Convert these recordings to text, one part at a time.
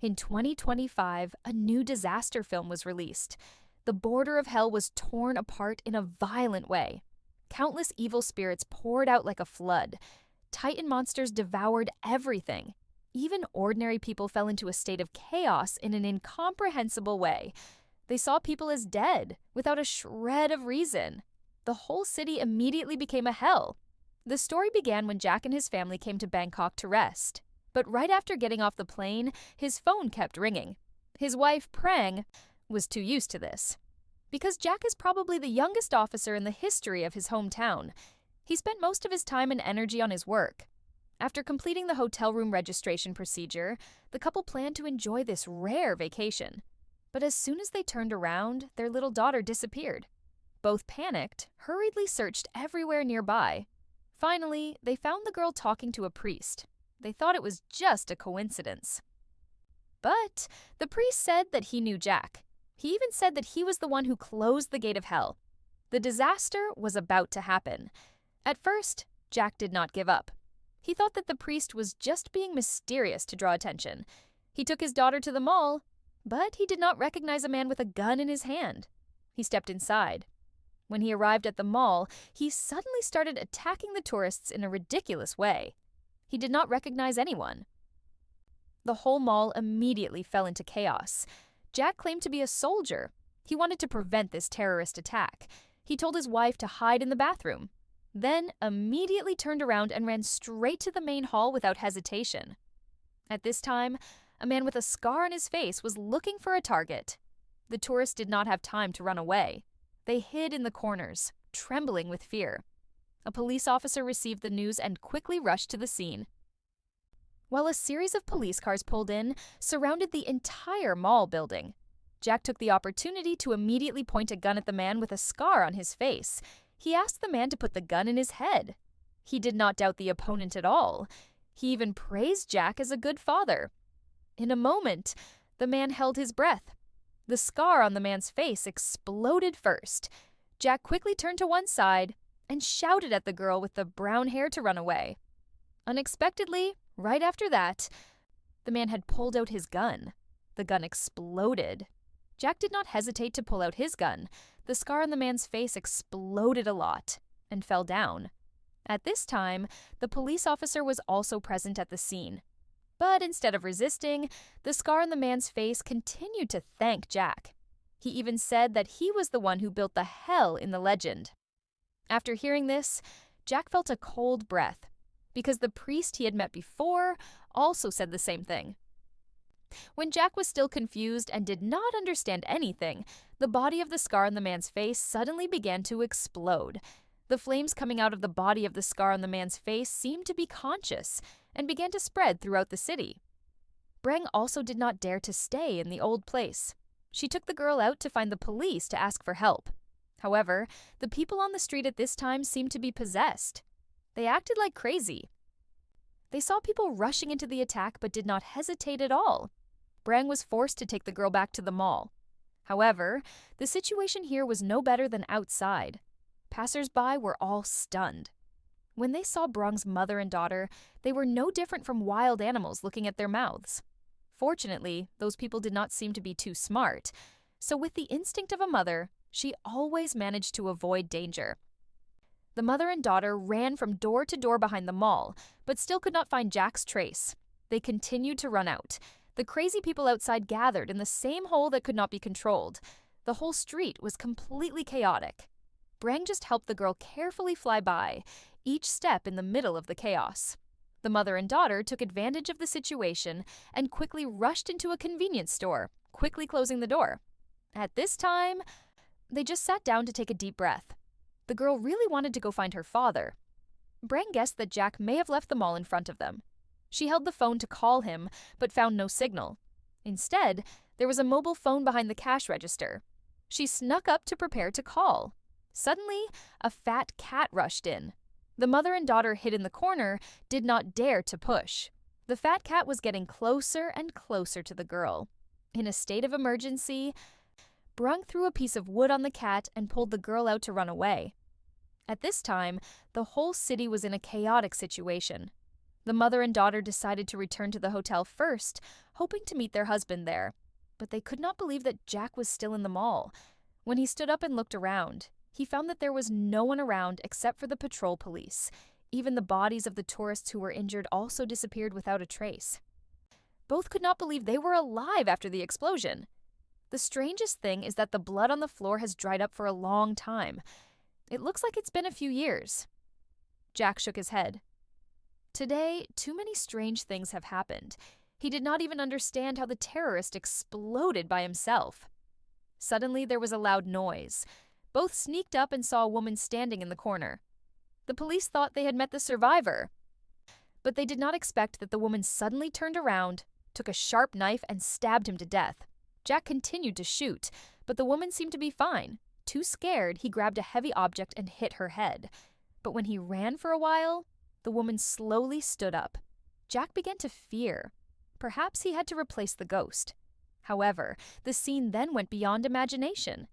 In 2025, a new disaster film was released. The border of hell was torn apart in a violent way. Countless evil spirits poured out like a flood. Titan monsters devoured everything. Even ordinary people fell into a state of chaos in an incomprehensible way. They saw people as dead, without a shred of reason. The whole city immediately became a hell. The story began when Jack and his family came to Bangkok to rest. But right after getting off the plane, his phone kept ringing. His wife, Prang, was too used to this. Because Jack is probably the youngest officer in the history of his hometown, he spent most of his time and energy on his work. After completing the hotel room registration procedure, the couple planned to enjoy this rare vacation. But as soon as they turned around, their little daughter disappeared. Both panicked, hurriedly searched everywhere nearby. Finally, they found the girl talking to a priest. They thought it was just a coincidence. But the priest said that he knew Jack. He even said that he was the one who closed the gate of hell. The disaster was about to happen. At first, Jack did not give up. He thought that the priest was just being mysterious to draw attention. He took his daughter to the mall, but he did not recognize a man with a gun in his hand. He stepped inside. When he arrived at the mall, he suddenly started attacking the tourists in a ridiculous way. He did not recognize anyone. The whole mall immediately fell into chaos. Jack claimed to be a soldier. He wanted to prevent this terrorist attack. He told his wife to hide in the bathroom, then immediately turned around and ran straight to the main hall without hesitation. At this time, a man with a scar on his face was looking for a target. The tourists did not have time to run away. They hid in the corners, trembling with fear. A police officer received the news and quickly rushed to the scene. While a series of police cars pulled in, surrounded the entire mall building. Jack took the opportunity to immediately point a gun at the man with a scar on his face. He asked the man to put the gun in his head. He did not doubt the opponent at all. He even praised Jack as a good father. In a moment, the man held his breath. The scar on the man's face exploded first. Jack quickly turned to one side and shouted at the girl with the brown hair to run away. Unexpectedly, right after that, the man had pulled out his gun. The gun exploded. Jack did not hesitate to pull out his gun. The scar on the man's face exploded a lot and fell down. At this time, the police officer was also present at the scene. But instead of resisting, the scar on the man's face continued to thank Jack. He even said that he was the one who built the hell in the legend. After hearing this, Jack felt a cold breath, because the priest he had met before also said the same thing. When Jack was still confused and did not understand anything, the body of the scar on the man's face suddenly began to explode. The flames coming out of the body of the scar on the man's face seemed to be conscious and began to spread throughout the city. Brang also did not dare to stay in the old place. She took the girl out to find the police to ask for help. However, the people on the street at this time seemed to be possessed. They acted like crazy. They saw people rushing into the attack but did not hesitate at all. Brang was forced to take the girl back to the mall. However, the situation here was no better than outside. Passers-by were all stunned. When they saw Brang's mother and daughter, they were no different from wild animals looking at their mouths. Fortunately, those people did not seem to be too smart, so with the instinct of a mother, she always managed to avoid danger. The mother and daughter ran from door to door behind the mall, but still could not find Jack's trace. They continued to run out. The crazy people outside gathered in the same hole that could not be controlled. The whole street was completely chaotic. Brang just helped the girl carefully fly by, each step in the middle of the chaos. The mother and daughter took advantage of the situation and quickly rushed into a convenience store, quickly closing the door. At this time, they just sat down to take a deep breath. The girl really wanted to go find her father. Brang guessed that Jack may have left the mall in front of them. She held the phone to call him, but found no signal. Instead, there was a mobile phone behind the cash register. She snuck up to prepare to call. Suddenly, a fat cat rushed in. The mother and daughter hid in the corner did not dare to push. The fat cat was getting closer and closer to the girl. In a state of emergency, Brung threw a piece of wood on the cat and pulled the girl out to run away. At this time, the whole city was in a chaotic situation. The mother and daughter decided to return to the hotel first, hoping to meet their husband there. But they could not believe that Jack was still in the mall. When he stood up and looked around, he found that there was no one around except for the patrol police. Even the bodies of the tourists who were injured also disappeared without a trace. Both could not believe they were alive after the explosion. The strangest thing is that the blood on the floor has dried up for a long time. It looks like it's been a few years. Jack shook his head. Today, too many strange things have happened. He did not even understand how the terrorist exploded by himself. Suddenly, there was a loud noise. Both sneaked up and saw a woman standing in the corner. The police thought they had met the survivor, but they did not expect that the woman suddenly turned around, took a sharp knife, and stabbed him to death. Jack continued to shoot, but the woman seemed to be fine. Too scared, he grabbed a heavy object and hit her head. But when he ran for a while, the woman slowly stood up. Jack began to fear. Perhaps he had to replace the ghost. However, the scene then went beyond imagination.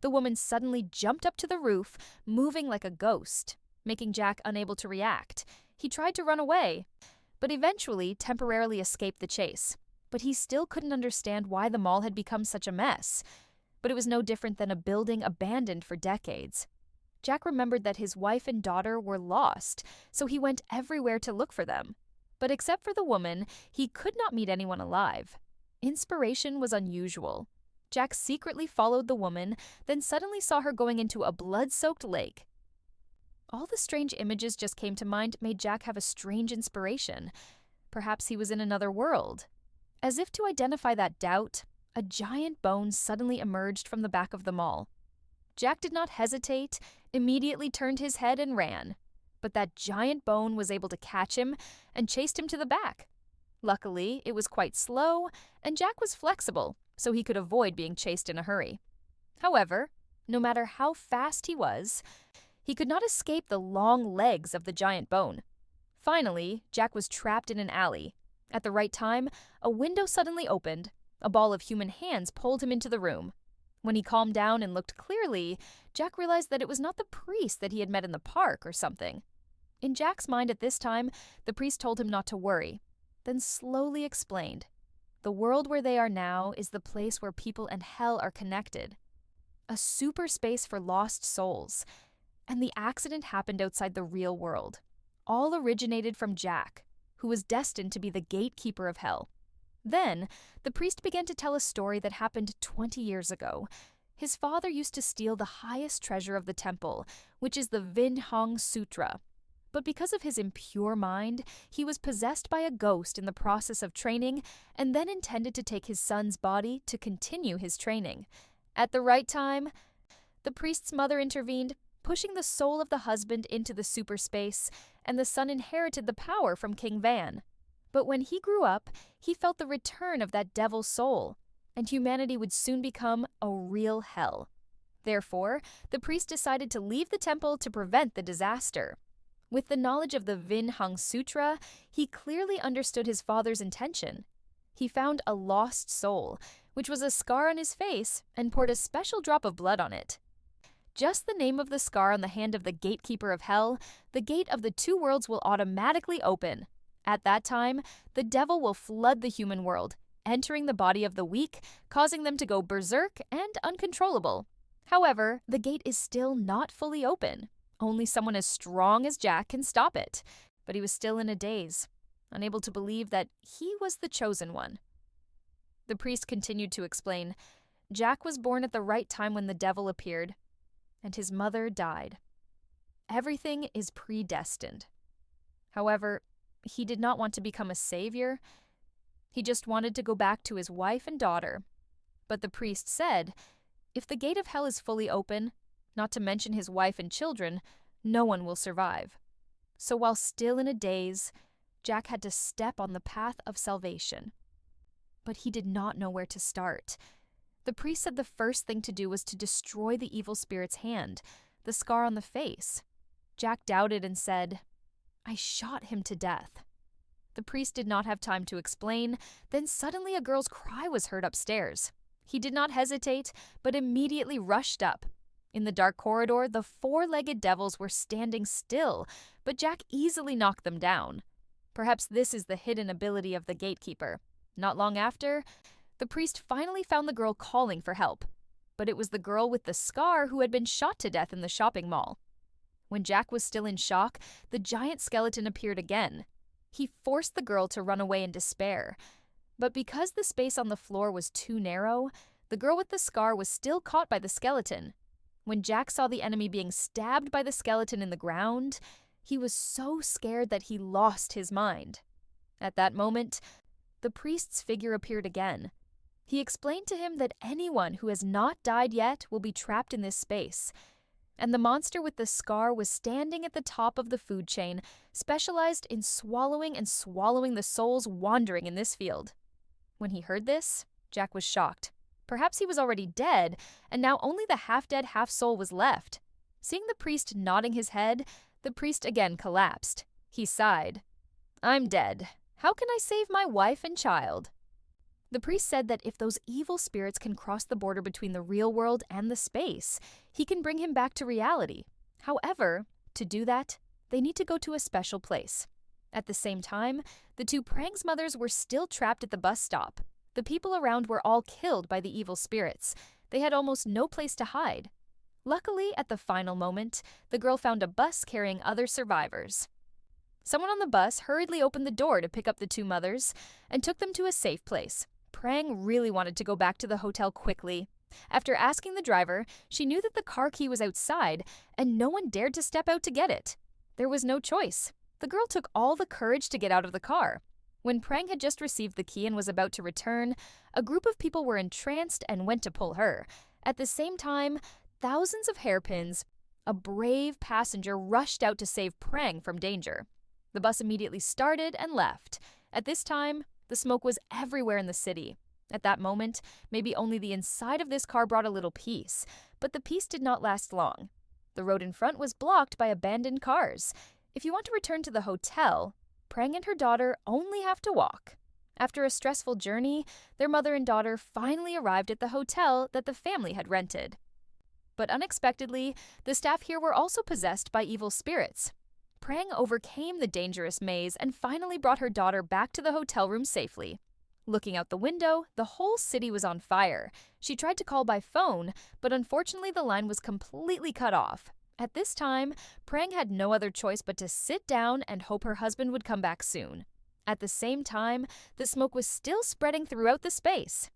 The woman suddenly jumped up to the roof, moving like a ghost, making Jack unable to react. He tried to run away, but eventually temporarily escaped the chase. But he still couldn't understand why the mall had become such a mess. But it was no different than a building abandoned for decades. Jack remembered that his wife and daughter were lost, so he went everywhere to look for them. But except for the woman, he could not meet anyone alive. Inspiration was unusual. Jack secretly followed the woman, then suddenly saw her going into a blood-soaked lake. All the strange images just came to mind made Jack have a strange inspiration. Perhaps he was in another world. As if to identify that doubt, a giant bone suddenly emerged from the back of the mall. Jack did not hesitate, immediately turned his head and ran. But that giant bone was able to catch him and chased him to the back. Luckily, it was quite slow, and Jack was flexible, so he could avoid being chased in a hurry. However, no matter how fast he was, he could not escape the long legs of the giant bone. Finally, Jack was trapped in an alley. At the right time, a window suddenly opened. A ball of human hands pulled him into the room. When he calmed down and looked clearly, Jack realized that it was not the priest that he had met in the park or something. In Jack's mind at this time, the priest told him not to worry, then slowly explained. The world where they are now is the place where people and hell are connected. A super space for lost souls. And the accident happened outside the real world. All originated from Jack, who was destined to be the Gatekeeper of Hell. Then, the priest began to tell a story that happened 20 years ago. His father used to steal the highest treasure of the temple, which is the Vinhang Sutra. But because of his impure mind, he was possessed by a ghost in the process of training and then intended to take his son's body to continue his training. At the right time, the priest's mother intervened, pushing the soul of the husband into the super space, and the son inherited the power from King Van. But when he grew up, he felt the return of that devil soul, and humanity would soon become a real hell. Therefore, the priest decided to leave the temple to prevent the disaster. With the knowledge of the Vinhang Sutra, he clearly understood his father's intention. He found a lost soul, which was a scar on his face, and poured a special drop of blood on it. Just the name of the scar on the hand of the Gatekeeper of Hell, the gate of the two worlds will automatically open. At that time, the devil will flood the human world, entering the body of the weak, causing them to go berserk and uncontrollable. However, the gate is still not fully open. Only someone as strong as Jack can stop it. But he was still in a daze, unable to believe that he was the chosen one. The priest continued to explain, Jack was born at the right time when the devil appeared, and his mother died. Everything is predestined. However, he did not want to become a savior. He just wanted to go back to his wife and daughter. But the priest said, if the gate of hell is fully open, not to mention his wife and children, no one will survive. So while still in a daze, Jack had to step on the path of salvation. But he did not know where to start. The priest said the first thing to do was to destroy the evil spirit's hand, the scar on the face. Jack doubted and said, I shot him to death. The priest did not have time to explain. Then suddenly a girl's cry was heard upstairs. He did not hesitate, but immediately rushed up. In the dark corridor, the four-legged devils were standing still, but Jack easily knocked them down. Perhaps this is the hidden ability of the Gatekeeper. Not long after, the priest finally found the girl calling for help. But it was the girl with the scar who had been shot to death in the shopping mall. When Jack was still in shock, the giant skeleton appeared again. He forced the girl to run away in despair. But because the space on the floor was too narrow, the girl with the scar was still caught by the skeleton. When Jack saw the enemy being stabbed by the skeleton in the ground, he was so scared that he lost his mind. At that moment, the priest's figure appeared again. He explained to him that anyone who has not died yet will be trapped in this space. And the monster with the scar was standing at the top of the food chain, specialized in swallowing and swallowing the souls wandering in this field. When he heard this, Jack was shocked. Perhaps he was already dead, and now only the half-dead half-soul was left. Seeing the priest nodding his head, the priest again collapsed. He sighed. "I'm dead. How can I save my wife and child?" The priest said that if those evil spirits can cross the border between the real world and the space, he can bring him back to reality. However, to do that, they need to go to a special place. At the same time, the two Prang's mothers were still trapped at the bus stop. The people around were all killed by the evil spirits. They had almost no place to hide. Luckily, at the final moment, the girl found a bus carrying other survivors. Someone on the bus hurriedly opened the door to pick up the two mothers and took them to a safe place. Prang really wanted to go back to the hotel quickly. After asking the driver, she knew that the car key was outside, and no one dared to step out to get it. There was no choice. The girl took all the courage to get out of the car. When Prang had just received the key and was about to return, a group of people were entranced and went to pull her. At the same time, thousands of hairpins, a brave passenger rushed out to save Prang from danger. The bus immediately started and left. At this time, the smoke was everywhere in the city. At that moment, maybe only the inside of this car brought a little peace, but the peace did not last long. The road in front was blocked by abandoned cars. If you want to return to the hotel, Prang and her daughter only have to walk. After a stressful journey, their mother and daughter finally arrived at the hotel that the family had rented. But unexpectedly, the staff here were also possessed by evil spirits. Prang overcame the dangerous maze and finally brought her daughter back to the hotel room safely. Looking out the window, the whole city was on fire. She tried to call by phone, but unfortunately the line was completely cut off. At this time, Prang had no other choice but to sit down and hope her husband would come back soon. At the same time, the smoke was still spreading throughout the space.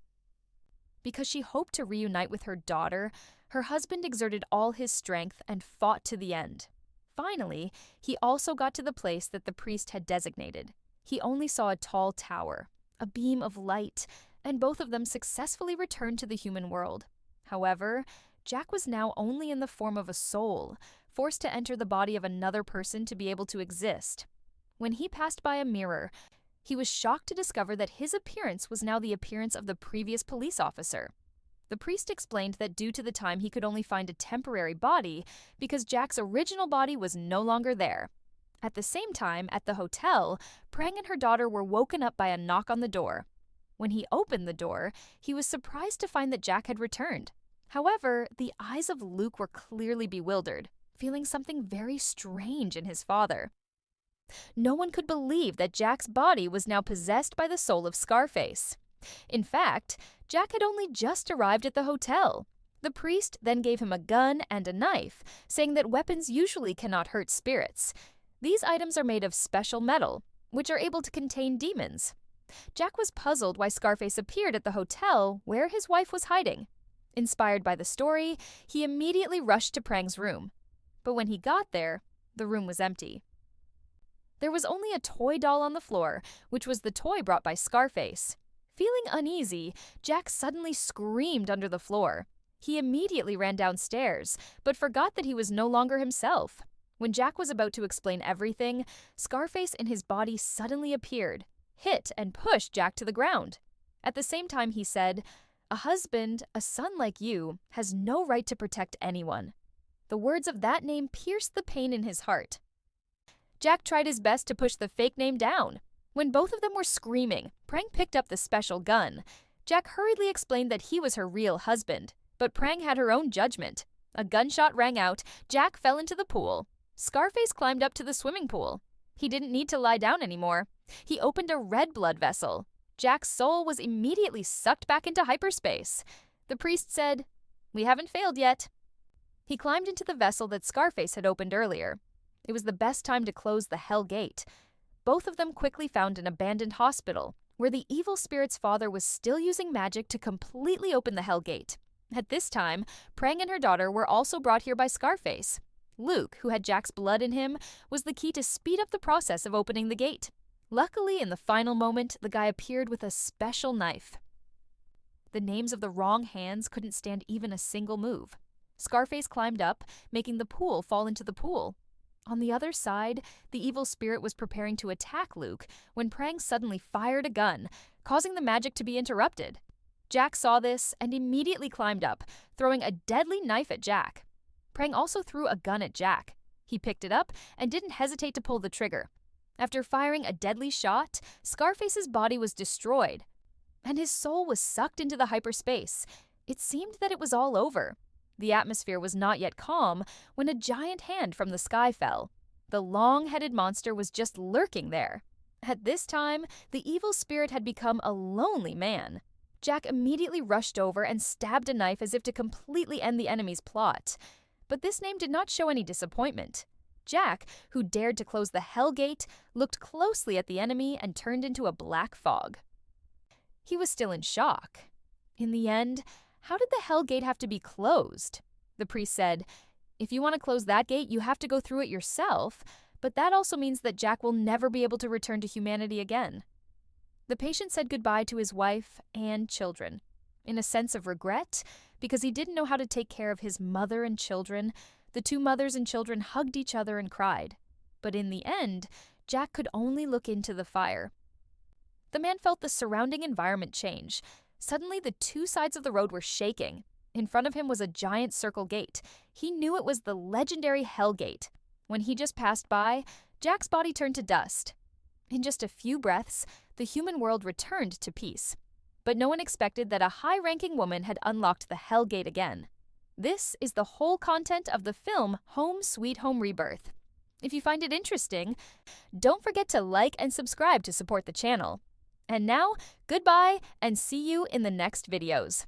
Because she hoped to reunite with her daughter, her husband exerted all his strength and fought to the end. Finally, he also got to the place that the priest had designated. He only saw a tall tower, a beam of light, and both of them successfully returned to the human world. However, Jack was now only in the form of a soul, forced to enter the body of another person to be able to exist. When he passed by a mirror, he was shocked to discover that his appearance was now the appearance of the previous police officer. The priest explained that due to the time he could only find a temporary body because Jack's original body was no longer there. At the same time, at the hotel, Prang and her daughter were woken up by a knock on the door. When he opened the door, he was surprised to find that Jack had returned. However, the eyes of Luke were clearly bewildered, feeling something very strange in his father. No one could believe that Jack's body was now possessed by the soul of Scarface. In fact, Jack had only just arrived at the hotel. The priest then gave him a gun and a knife, saying that weapons usually cannot hurt spirits. These items are made of special metal, which are able to contain demons. Jack was puzzled why Scarface appeared at the hotel where his wife was hiding. Inspired by the story, he immediately rushed to Prang's room. But when he got there, the room was empty. There was only a toy doll on the floor, which was the toy brought by Scarface. Feeling uneasy, Jack suddenly screamed under the floor. He immediately ran downstairs, but forgot that he was no longer himself. When Jack was about to explain everything, Scarface in his body suddenly appeared, hit and pushed Jack to the ground. At the same time, he said, "A husband, a son like you, has no right to protect anyone." The words of that name pierced the pain in his heart. Jack tried his best to push the fake name down. When both of them were screaming, Prang picked up the special gun. Jack hurriedly explained that he was her real husband, but Prang had her own judgment. A gunshot rang out, Jack fell into the pool. Scarface climbed up to the swimming pool. He didn't need to lie down anymore. He opened a red blood vessel. Jack's soul was immediately sucked back into hyperspace. The priest said, "We haven't failed yet." He climbed into the vessel that Scarface had opened earlier. It was the best time to close the Hellgate. Both of them quickly found an abandoned hospital, where the evil spirit's father was still using magic to completely open the Hellgate. At this time, Prang and her daughter were also brought here by Scarface. Luke, who had Jack's blood in him, was the key to speed up the process of opening the gate. Luckily, in the final moment, the guy appeared with a special knife. The names of the wrong hands couldn't stand even a single move. Scarface climbed up, making the pool fall into the pool. On the other side, the evil spirit was preparing to attack Luke when Prang suddenly fired a gun, causing the magic to be interrupted. Jack saw this and immediately climbed up, throwing a deadly knife at Jack. Prang also threw a gun at Jack. He picked it up and didn't hesitate to pull the trigger. After firing a deadly shot, Scarface's body was destroyed, and his soul was sucked into the hyperspace. It seemed that it was all over. The atmosphere was not yet calm when a giant hand from the sky fell. The long-headed monster was just lurking there. At this time, the evil spirit had become a lonely man. Jack immediately rushed over and stabbed a knife as if to completely end the enemy's plot. But this name did not show any disappointment. Jack, who dared to close the Hellgate, looked closely at the enemy and turned into a black fog. He was still in shock. In the end, how did the Hellgate have to be closed? The priest said, "If you want to close that gate, you have to go through it yourself, but that also means that Jack will never be able to return to humanity again." The patient said goodbye to his wife and children. In a sense of regret, because he didn't know how to take care of his mother and children, the two mothers and children hugged each other and cried. But in the end, Jack could only look into the fire. The man felt the surrounding environment change. Suddenly, the two sides of the road were shaking. In front of him was a giant circle gate. He knew it was the legendary Hellgate. When he just passed by, Jack's body turned to dust. In just a few breaths, the human world returned to peace. But no one expected that a high-ranking woman had unlocked the Hellgate again. This is the whole content of the film Home Sweet Home Rebirth. If you find it interesting, don't forget to like and subscribe to support the channel. And now, goodbye and see you in the next videos.